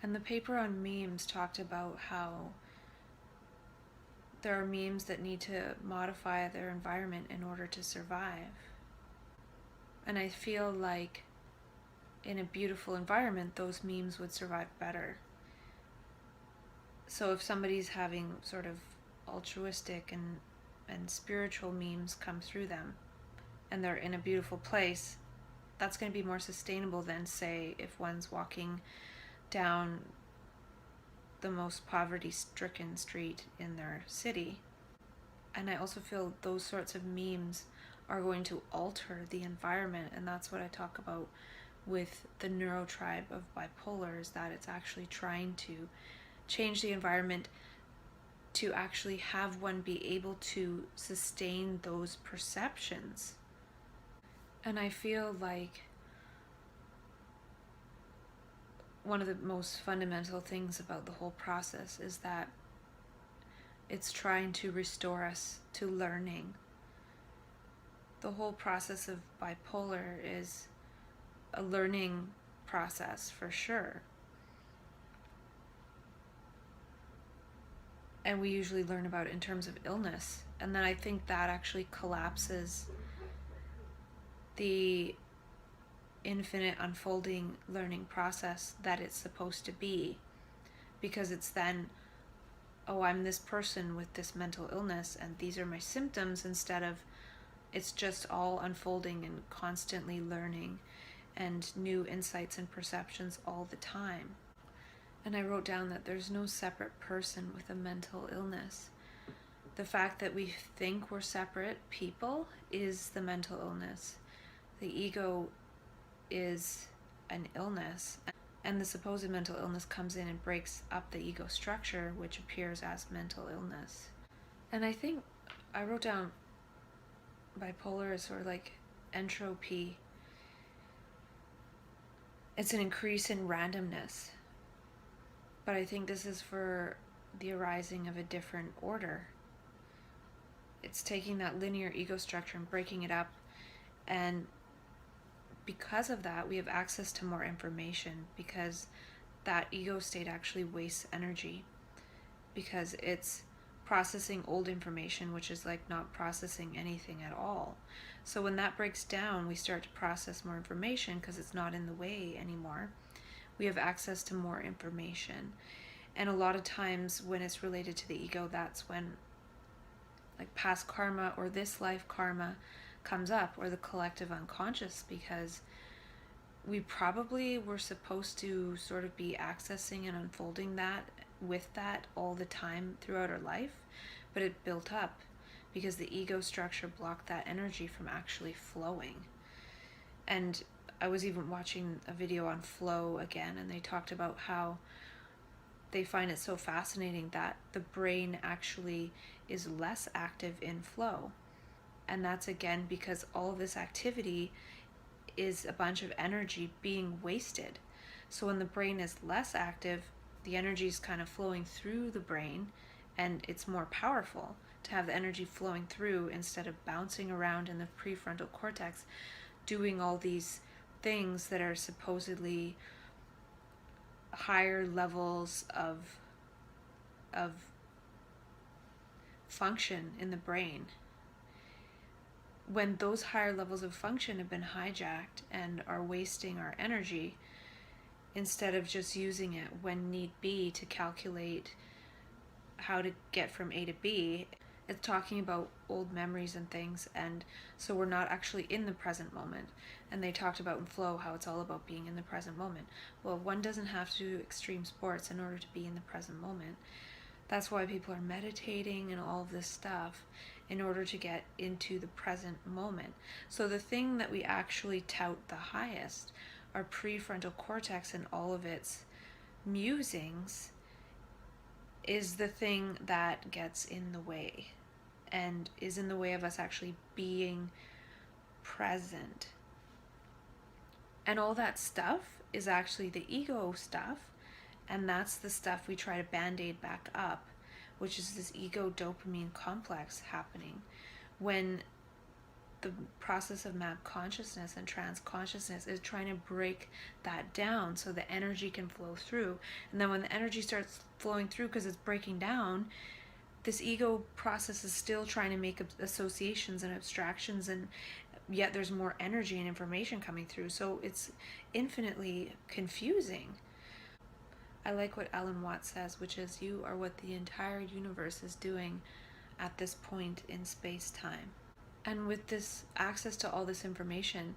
And the paper on memes talked about how there are memes that need to modify their environment in order to survive. And I feel like in a beautiful environment, those memes would survive better. So if somebody's having sort of altruistic and spiritual memes come through them and they're in a beautiful place, that's going to be more sustainable than, say, if one's walking down the most poverty-stricken street in their city. And I also feel those sorts of memes are going to alter the environment, and that's what I talk about with the neuro tribe of bipolars, that it's actually trying to change the environment to actually have one be able to sustain those perceptions. And I feel like one of the most fundamental things about the whole process is that it's trying to restore us to learning. The whole process of bipolar is a learning process for sure. And we usually learn about it in terms of illness. And then I think that actually collapses the infinite unfolding learning process that it's supposed to be. Because it's then, oh, I'm this person with this mental illness and these are my symptoms, instead of it's just all unfolding and constantly learning and new insights and perceptions all the time. And I wrote down that there's no separate person with a mental illness. The fact that we think we're separate people is the mental illness. The ego is an illness, and the supposed mental illness comes in and breaks up the ego structure, which appears as mental illness. And I think I wrote down bipolar is sort of like entropy. It's an increase in randomness. But I think this is for the arising of a different order. It's taking that linear ego structure and breaking it up, and because of that we have access to more information, because that ego state actually wastes energy because it's processing old information, which is like not processing anything at all. So when that breaks down, we start to process more information because it's not in the way anymore. We have access to more information. And a lot of times when it's related to the ego, that's when like past karma or this life karma comes up, or the collective unconscious, because we probably were supposed to sort of be accessing and unfolding that with that all the time throughout our life, but it built up because the ego structure blocked that energy from actually flowing. And I was even watching a video on flow again, and they talked about how they find it so fascinating that the brain actually is less active in flow. And that's again because all of this activity is a bunch of energy being wasted. So when the brain is less active, the energy is kind of flowing through the brain, and it's more powerful to have the energy flowing through instead of bouncing around in the prefrontal cortex doing all these things that are supposedly higher levels of function in the brain. When those higher levels of function have been hijacked and are wasting our energy, instead of just using it when need be to calculate how to get from A to B, it's talking about old memories and things, and so we're not actually in the present moment. And they talked about in flow how it's all about being in the present moment. Well, one doesn't have to do extreme sports in order to be in the present moment. That's why people are meditating and all of this stuff, in order to get into the present moment. So the thing that we actually tout the highest, our prefrontal cortex and all of its musings, is the thing that gets in the way and is in the way of us actually being present. And all that stuff is actually the ego stuff, and that's the stuff we try to band-aid back up, which is this ego dopamine complex happening when the process of map consciousness and trans consciousness is trying to break that down so the energy can flow through. And then when the energy starts flowing through because it's breaking down, this ego process is still trying to make associations and abstractions, and yet there's more energy and information coming through. So it's infinitely confusing. I like what Alan Watts says, which is, you are what the entire universe is doing at this point in space-time. And with this access to all this information,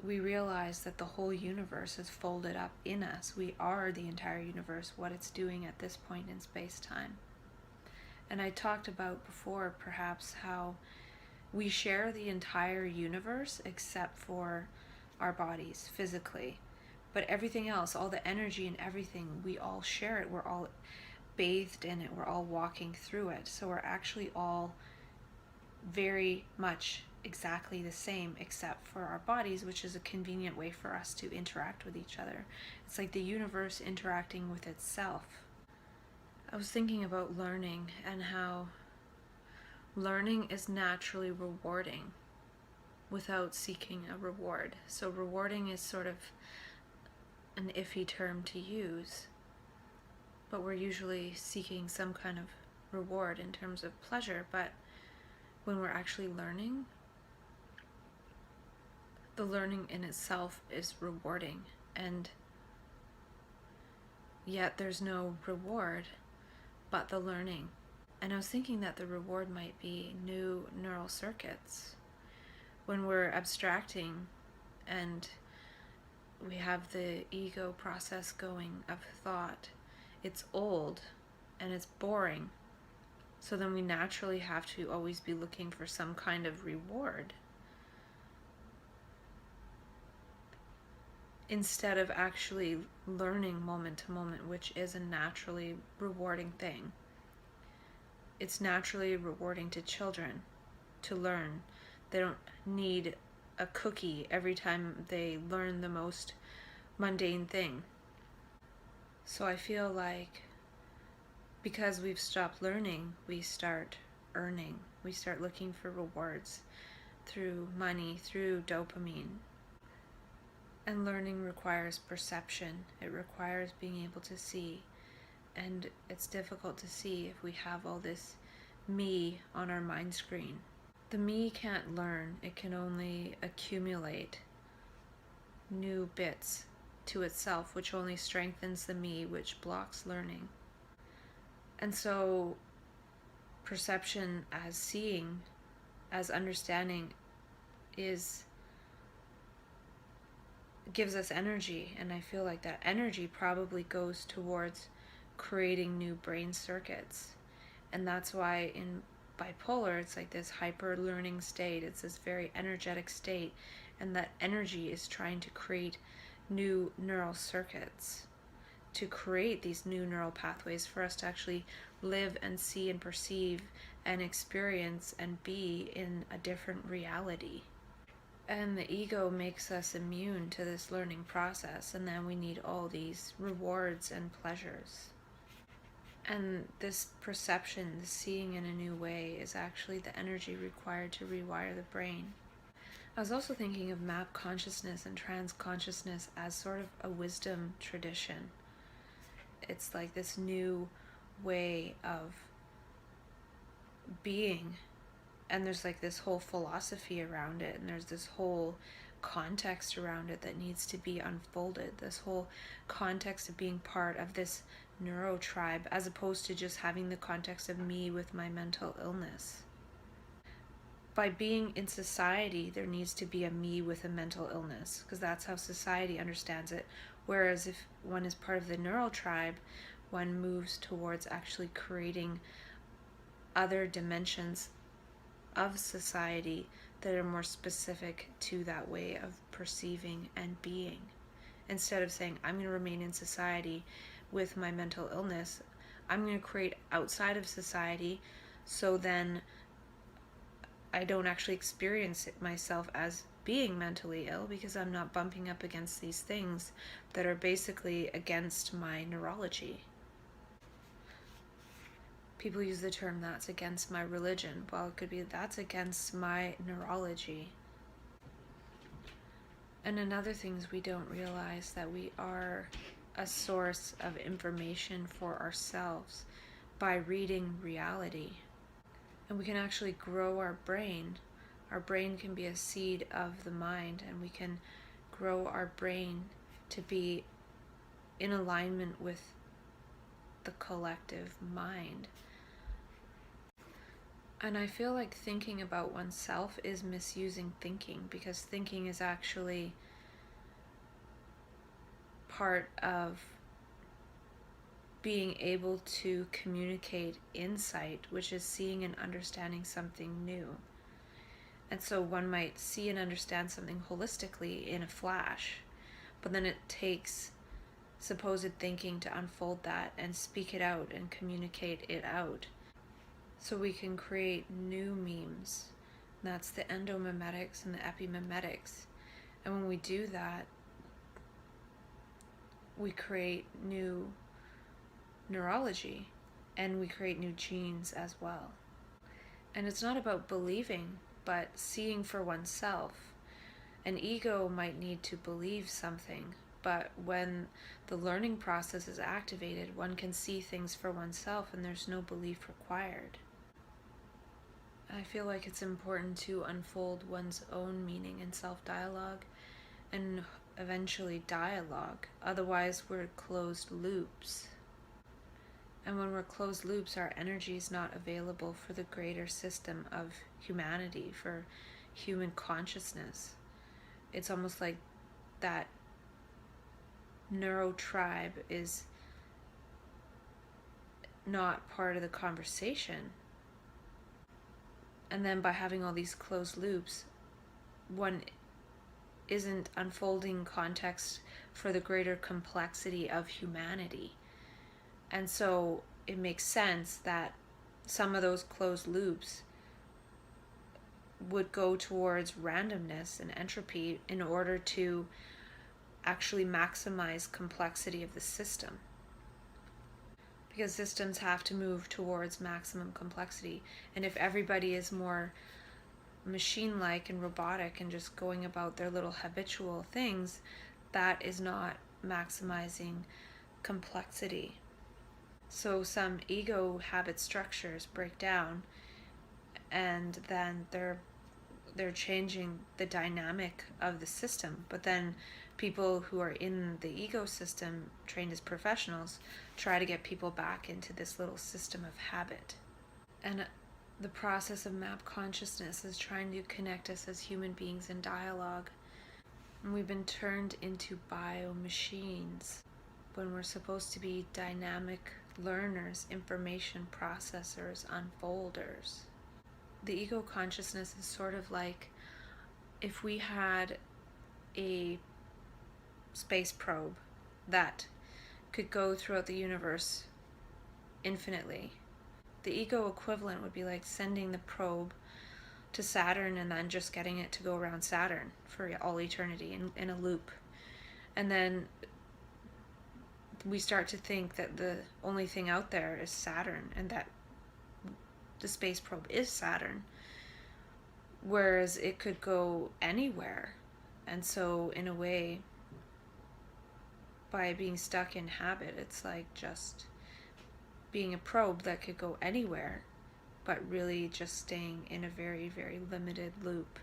we realize that the whole universe is folded up in us. We are the entire universe, what it's doing at this point in space-time. And I talked about before, perhaps, how we share the entire universe except for our bodies physically. But everything else, all the energy and everything, we all share it. We're all bathed in it. We're all walking through it. So we're actually all very much exactly the same except for our bodies, which is a convenient way for us to interact with each other. It's like the universe interacting with itself. I was thinking about learning and how learning is naturally rewarding without seeking a reward. So rewarding is sort of an iffy term to use, but we're usually seeking some kind of reward in terms of pleasure. But when we're actually learning, the learning in itself is rewarding, and yet there's no reward but the learning. And I was thinking that the reward might be new neural circuits. When we're abstracting and we have the ego process going of thought, it's old and it's boring. So then we naturally have to always be looking for some kind of reward, instead of actually learning moment to moment, which is a naturally rewarding thing. It's naturally rewarding to children to learn. They don't need a cookie every time they learn the most mundane thing. So I feel like because we've stopped learning, we start earning. We start looking for rewards through money, through dopamine. And learning requires perception. It requires being able to see. And it's difficult to see if we have all this me on our mind screen. The me can't learn. It can only accumulate new bits to itself, which only strengthens the me, which blocks learning. And so perception as seeing, as understanding, gives us energy, and I feel like that energy probably goes towards creating new brain circuits. And that's why in bipolar it's like this hyper learning state. It's this very energetic state, and that energy is trying to create new neural circuits, to create these new neural pathways for us to actually live and see and perceive and experience and be in a different reality. And the ego makes us immune to this learning process, and then we need all these rewards and pleasures. And this perception, the seeing in a new way, is actually the energy required to rewire the brain. I was also thinking of map consciousness and trans consciousness as sort of a wisdom tradition. It's like this new way of being, and there's like this whole philosophy around it, and there's this whole context around it that needs to be unfolded, this whole context of being part of this neuro tribe, as opposed to just having the context of me with my mental illness. By being in society, there needs to be a me with a mental illness, because that's how society understands it. Whereas if one is part of the neural tribe, one moves towards actually creating other dimensions of society that are more specific to that way of perceiving and being. Instead of saying, I'm going to remain in society with my mental illness, I'm going to create outside of society, so then I don't actually experience it myself as being mentally ill, because I'm not bumping up against these things that are basically against my neurology. People use the term that's against my religion. Well, it could be that's against my neurology. And another thing is we don't realize that we are a source of information for ourselves by reading reality. And we can actually grow our brain. Our brain can be a seed of the mind, and we can grow our brain to be in alignment with the collective mind. And I feel like thinking about oneself is misusing thinking, because thinking is actually part of being able to communicate insight, which is seeing and understanding something new. And so one might see and understand something holistically in a flash, but then it takes supposed thinking to unfold that and speak it out and communicate it out. So we can create new memes. And that's the endomimetics and the epimimetics. And when we do that, we create new neurology, and we create new genes as well. And it's not about believing, but seeing for oneself. An ego might need to believe something, but when the learning process is activated, one can see things for oneself and there's no belief required. I feel like it's important to unfold one's own meaning in self-dialogue and eventually dialogue. Otherwise, we're closed loops. And when we're closed loops, our energy is not available for the greater system of humanity, for human consciousness. It's almost like that neuro tribe is not part of the conversation. And then by having all these closed loops, one isn't unfolding context for the greater complexity of humanity. And so it makes sense that some of those closed loops would go towards randomness and entropy in order to actually maximize complexity of the system. Because systems have to move towards maximum complexity. And if everybody is more machine-like and robotic and just going about their little habitual things, that is not maximizing complexity. So some ego habit structures break down, and then they're changing the dynamic of the system. But then people who are in the ecosystem, trained as professionals, try to get people back into this little system of habit. And the process of map consciousness is trying to connect us as human beings in dialogue. And we've been turned into bio-machines when we're supposed to be dynamic learners, information processors, unfolders. The ego consciousness is sort of like if we had a space probe that could go throughout the universe infinitely. The ego equivalent would be like sending the probe to Saturn and then just getting it to go around Saturn for all eternity in a loop. And then we start to think that the only thing out there is Saturn, and that the space probe is Saturn, whereas it could go anywhere. And so in a way, by being stuck in habit, it's like just being a probe that could go anywhere, but really just staying in a very, very limited loop.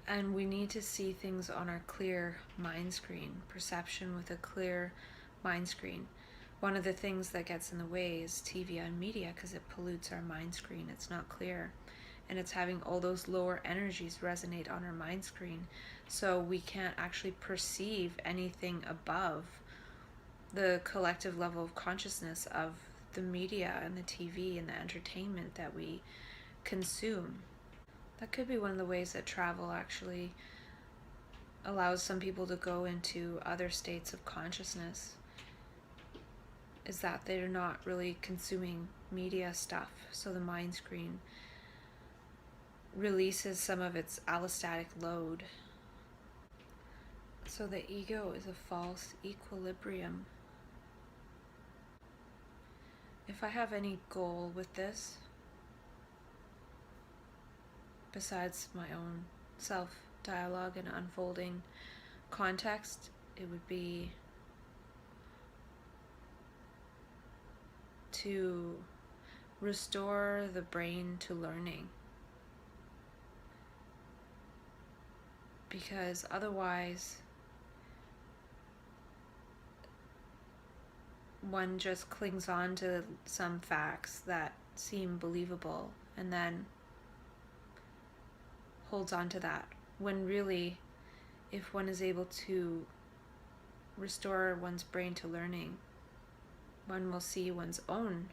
And we need to see things on our clear mind screen, perception with a clear mind screen. One of the things that gets in the way is TV and media, because it pollutes our mind screen. It's not clear, and it's having all those lower energies resonate on our mind screen, so we can't actually perceive anything above the collective level of consciousness of the media and the TV and the entertainment that we consume. That could be one of the ways that travel actually allows some people to go into other states of consciousness, is that they're not really consuming media stuff. So the mind screen releases some of its allostatic load. So the ego is a false equilibrium. if I have any goal with this, besides my own self-dialogue and unfolding context, it would be to restore the brain to learning. Because otherwise, one just clings on to some facts that seem believable and then holds on to that, when really, if one is able to restore one's brain to learning, one will see one's own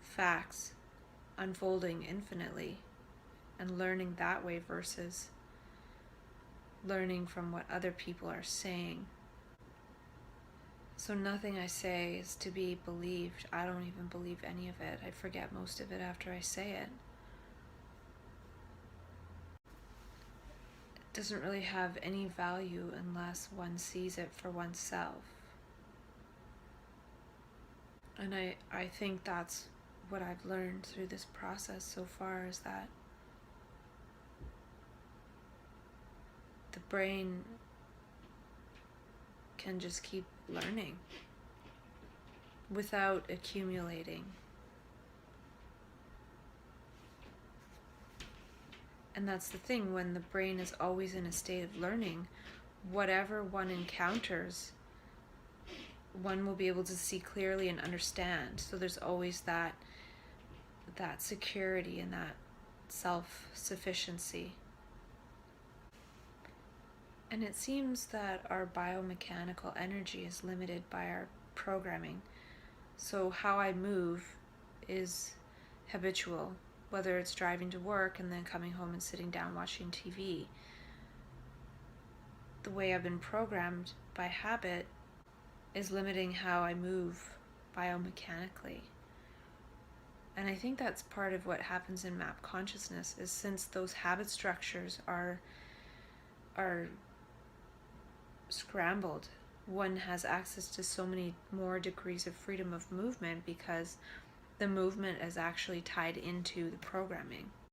facts unfolding infinitely and learning that way versus learning from what other people are saying. So nothing I say is to be believed. I don't even believe any of it. I forget most of it after I say it. It doesn't really have any value unless one sees it for oneself. And I think that's what I've learned through this process so far, is that the brain can just keep learning without accumulating. And that's the thing, when the brain is always in a state of learning, whatever one encounters, one will be able to see clearly and understand. So there's always that security and that self-sufficiency. And it seems that our biomechanical energy is limited by our programming. So how I move is habitual, whether it's driving to work and then coming home and sitting down watching TV. The way I've been programmed by habit is limiting how I move biomechanically. And I think that's part of what happens in map consciousness, is since those habit structures are scrambled, one has access to so many more degrees of freedom of movement because the movement is actually tied into the programming.